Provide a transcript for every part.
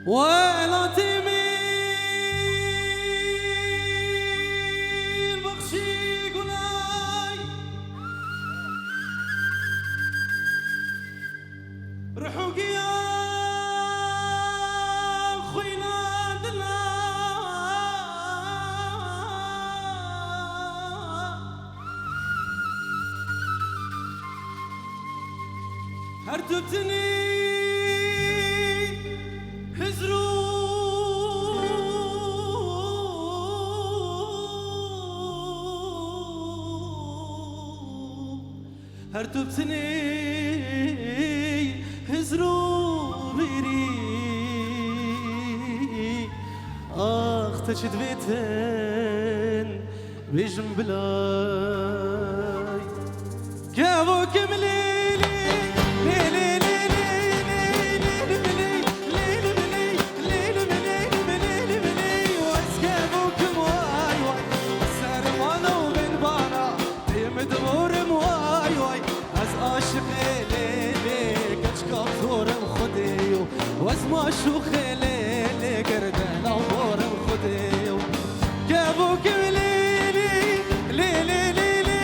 ولا تميل بخشي قناي رحوقي يا خوينا دلا هرتبتني هرتبتني هزرو بيري تجد بيتن بيجم بلاي كابو كمليلي ليلي واسمع شو خليلي قردان عمر مخديو جابوك مليلي ليلي ليلي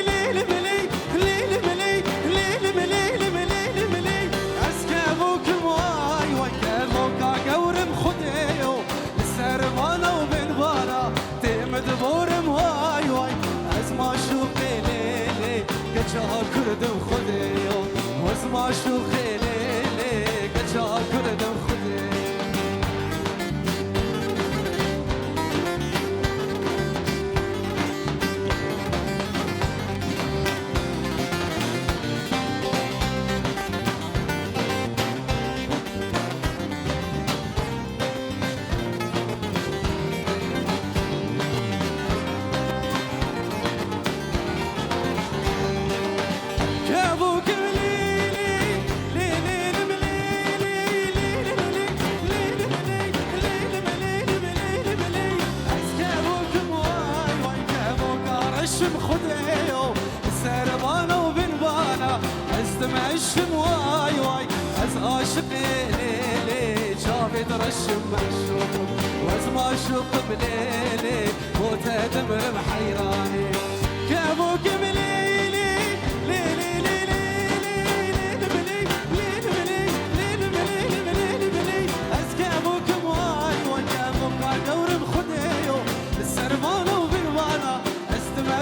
ليلي ملي ليلي ملي ليلي ملي ملي ملي اسكابوك مواي وكابوك قور مخديو السرمانة وبن بارا تمد بور مواي واي اسمع شو خليلي كجا كرد مخديو واسمع شو خليلي كردم خدي خديو السربانة وبنبانة استمع الشمواي واي از عاشقي ليلي شافي ترشم مشوق واسمع شوق بليلي موتة دمر محيراني كابوك بليلي ليلي ليلي ليلي بلي ليلي بلي ليلي بلي ليلي بلي از كابوك مواي وكابوك دور بخديو السربانة وبنبانة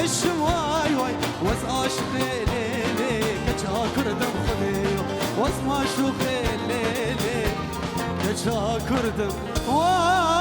الشمواي واي واز عاشقي ليلي كجا كردم خديو واسمع شو خليلي كجا كردم واي